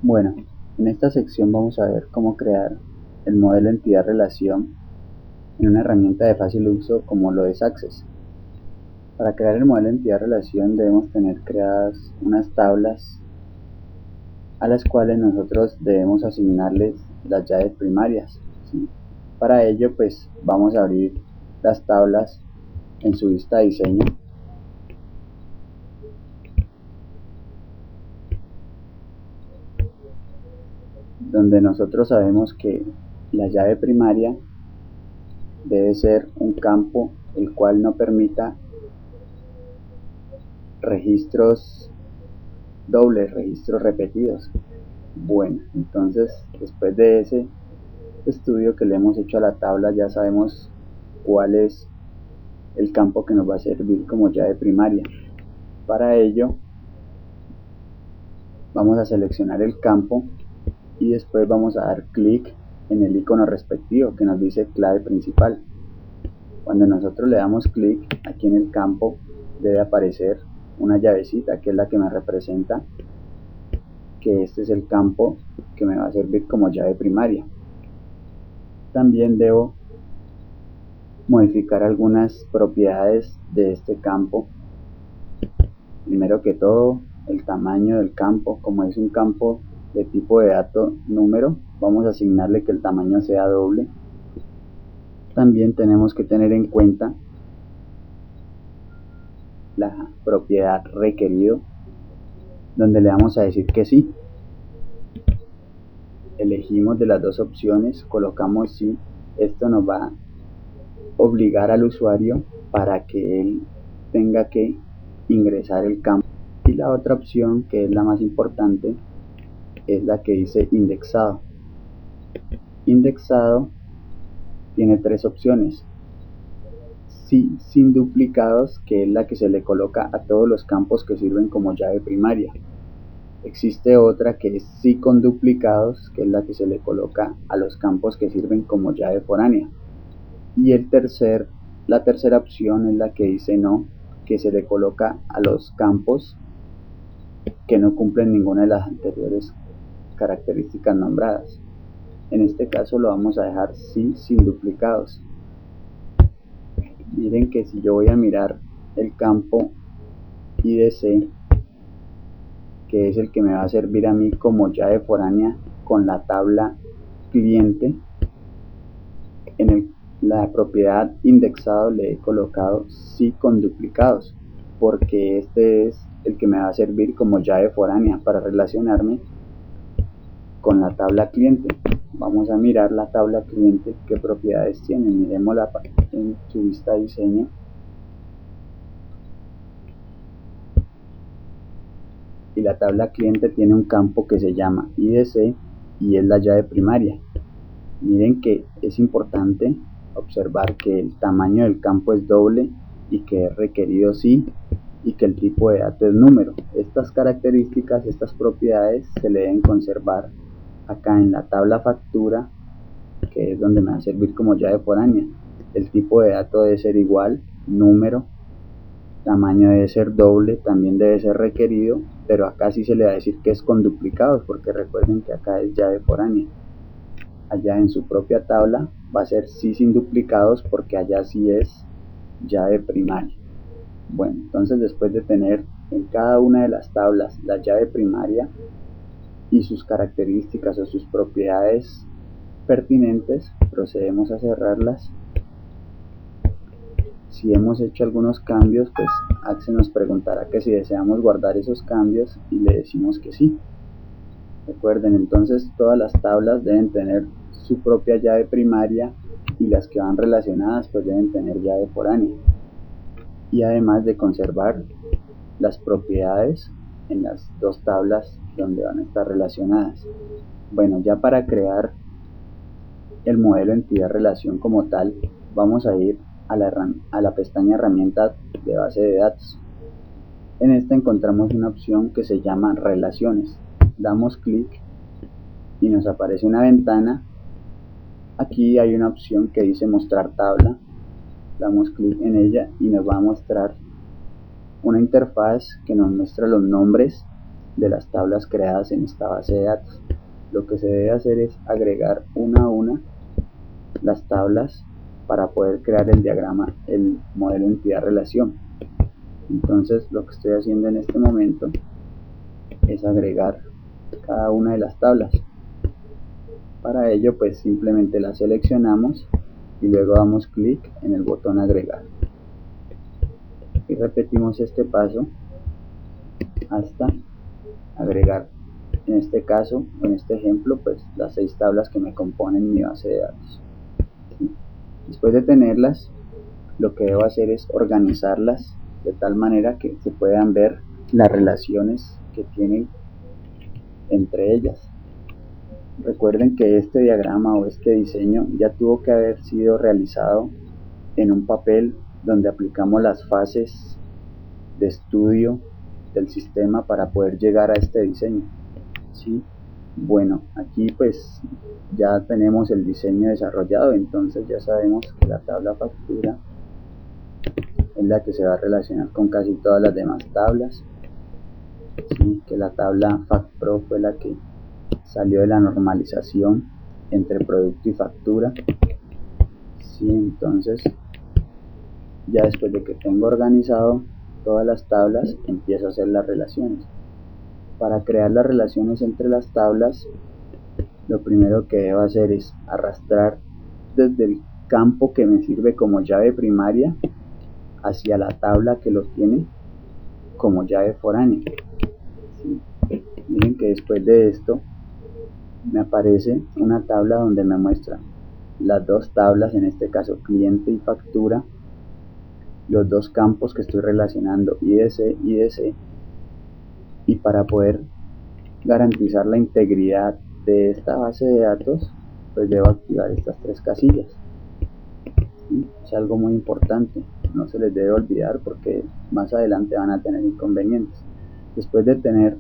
Bueno, en esta sección vamos a ver cómo crear el modelo entidad-relación en una herramienta de fácil uso como lo es Access. Para crear el modelo entidad-relación debemos tener creadas unas tablas a las cuales nosotros debemos asignarles las llaves primarias, ¿sí? Para ello pues vamos a abrir las tablas en su vista de diseño. Donde nosotros sabemos que la llave primaria debe ser un campo el cual no permita registros dobles, registros repetidos. Bueno, entonces después de ese estudio que le hemos hecho a la tabla, ya sabemos cuál es el campo que nos va a servir como llave primaria. Para ello vamos a seleccionar el campo y después vamos a dar clic en el icono respectivo que nos dice clave principal. Cuando nosotros le damos clic aquí en el campo, debe aparecer una llavecita que es la que me representa que este es el campo que me va a servir como llave primaria. También debo modificar algunas propiedades de este campo. Primero que todo, el tamaño del campo. Como es un campo de tipo de dato número, vamos a asignarle que el tamaño sea doble. También tenemos que tener en cuenta la propiedad requerido, donde le vamos a decir que sí. Elegimos de las dos opciones, colocamos sí. Esto nos va a obligar al usuario para que él tenga que ingresar el campo. Y la otra opción, que es la más importante, es la que dice indexado. Indexado tiene tres opciones: sí sin duplicados, que es la que se le coloca a todos los campos que sirven como llave primaria. Existe otra que es sí con duplicados, que es la que se le coloca a los campos que sirven como llave foránea. Y la tercera opción es la que dice no, que se le coloca a los campos que no cumplen ninguna de las anteriores características nombradas. En este caso lo vamos a dejar sí sin duplicados. Miren que si yo voy a mirar el campo IDC, que es el que me va a servir a mí como llave foránea con la tabla cliente, en la propiedad indexado le he colocado sí con duplicados, porque este es el que me va a servir como llave foránea para relacionarme con la tabla cliente. Vamos a mirar la tabla cliente, qué propiedades tiene. Miremosla en su vista de diseño. Y la tabla cliente tiene un campo que se llama IDC y es la llave primaria. Miren que es importante observar que el tamaño del campo es doble y que es requerido sí, y que el tipo de dato es número. Estas características, estas propiedades se le deben conservar acá en la tabla factura, que es donde me va a servir como llave foránea. El tipo de dato debe ser igual, número, tamaño debe ser doble, también debe ser requerido, pero acá sí se le va a decir que es con duplicados, porque recuerden que acá es llave foránea. Allá en su propia tabla va a ser sí sin duplicados, porque allá sí es llave primaria. Bueno, entonces después de tener en cada una de las tablas la llave primaria y sus características o sus propiedades pertinentes, procedemos a cerrarlas. Si hemos hecho algunos cambios, pues Access nos preguntará que si deseamos guardar esos cambios y le decimos que sí. Recuerden, entonces todas las tablas deben tener su propia llave primaria y las que van relacionadas pues deben tener llave foránea, y además de conservar las propiedades en las dos tablas donde van a estar relacionadas. Bueno, ya para crear el modelo entidad relación como tal, vamos a ir a la pestaña herramientas de base de datos. En esta encontramos una opción que se llama relaciones. Damos clic y nos aparece una ventana. Aquí hay una opción que dice mostrar tabla. Damos clic en ella y nos va a mostrar una interfaz que nos muestra los nombres de las tablas creadas en esta base de datos. Lo que se debe hacer es agregar una a una las tablas para poder crear el diagrama, el modelo entidad-relación. Entonces lo que estoy haciendo en este momento es agregar cada una de las tablas. Para ello pues simplemente la seleccionamos y luego damos clic en el botón agregar y repetimos este paso hasta agregar, en este caso, en este ejemplo, pues las 6 tablas que me componen mi base de datos. Después de tenerlas, lo que debo hacer es organizarlas de tal manera que se puedan ver las relaciones que tienen entre ellas. Recuerden que este diagrama o este diseño ya tuvo que haber sido realizado en un papel donde aplicamos las fases de estudio del sistema para poder llegar a este diseño. ¿Sí? Bueno, aquí pues ya tenemos el diseño desarrollado, entonces ya sabemos que la tabla factura es la que se va a relacionar con casi todas las demás tablas. ¿Sí? Que la tabla FactPro fue la que salió de la normalización entre producto y factura. ¿Sí? Entonces ya después de que tengo organizado todas las tablas, empiezo a hacer las relaciones. Para crear las relaciones entre las tablas, lo primero que debo hacer es arrastrar desde el campo que me sirve como llave primaria hacia la tabla que lo tiene como llave foránea. ¿Sí? Miren que después de esto me aparece una tabla donde me muestra las dos tablas, en este caso cliente y factura, los dos campos que estoy relacionando, IDC, IDC, y para poder garantizar la integridad de esta base de datos, pues debo activar estas 3 casillas. ¿Sí? Es algo muy importante, no se les debe olvidar porque más adelante van a tener inconvenientes. Después de tener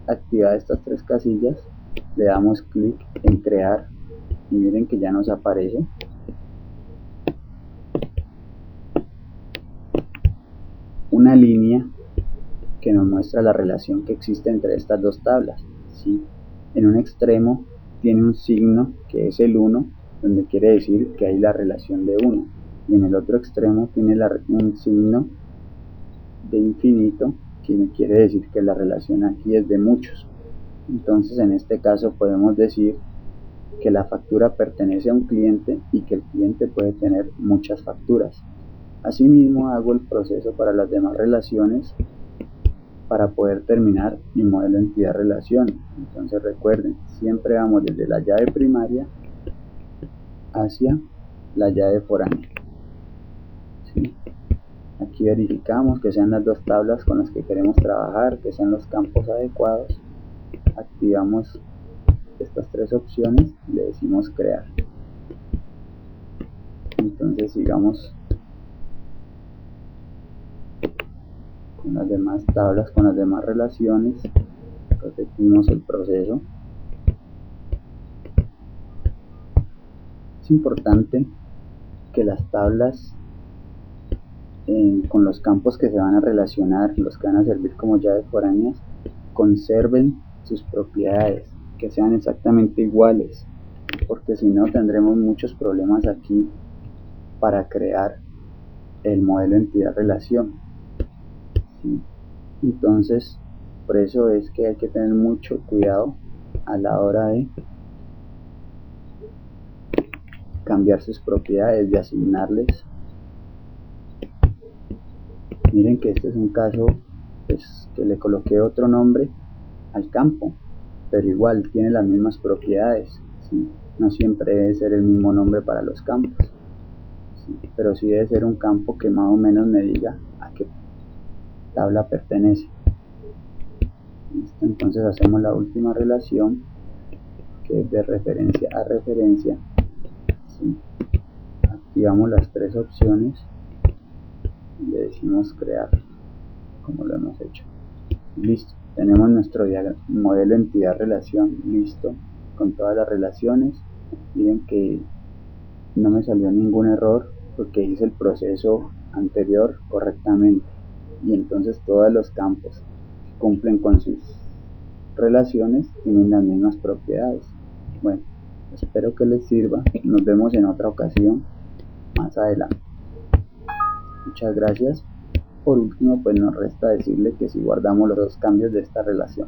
activadas estas 3 casillas, le damos clic en crear y miren que ya nos aparece una línea que nos muestra la relación que existe entre estas dos tablas. ¿Sí? En un extremo tiene un signo que es el 1, donde quiere decir que hay la relación de 1, y en el otro extremo tiene un signo de infinito, que quiere decir que la relación aquí es de muchos. Entonces en este caso podemos decir que la factura pertenece a un cliente y que el cliente puede tener muchas facturas. Asimismo hago el proceso para las demás relaciones para poder terminar mi modelo entidad-relación. Entonces recuerden, siempre vamos desde la llave primaria hacia la llave foránea. ¿Sí? Aquí verificamos que sean las dos tablas con las que queremos trabajar, que sean los campos adecuados. Activamos estas 3 opciones y le decimos crear. Entonces sigamos con las demás tablas, con las demás relaciones. Repetimos el proceso. Es importante que las tablas con los campos que se van a relacionar, los que van a servir como llaves foráneas, conserven sus propiedades, que sean exactamente iguales, porque si no tendremos muchos problemas aquí para crear el modelo entidad-relación. ¿Sí? Entonces, por eso es que hay que tener mucho cuidado a la hora de cambiar sus propiedades, de asignarles. Miren que este es un caso pues, que le coloqué otro nombre al campo, pero igual tiene las mismas propiedades. ¿Sí? No siempre debe ser el mismo nombre para los campos, ¿sí? Pero sí debe ser un campo que más o menos me diga a qué tabla pertenece. ¿Listo? Entonces hacemos la última relación, que es de referencia a referencia. ¿Sí? Activamos las 3 opciones y le decimos crear, como lo hemos hecho. Listo, tenemos nuestro modelo entidad-relación listo, con todas las relaciones. Miren que no me salió ningún error porque hice el proceso anterior correctamente, y entonces todos los campos cumplen con sus relaciones tienen las mismas propiedades. Bueno, espero que les sirva. Nos vemos en otra ocasión más adelante. Muchas gracias. Por último, pues nos resta decirle que si guardamos los dos cambios de esta relación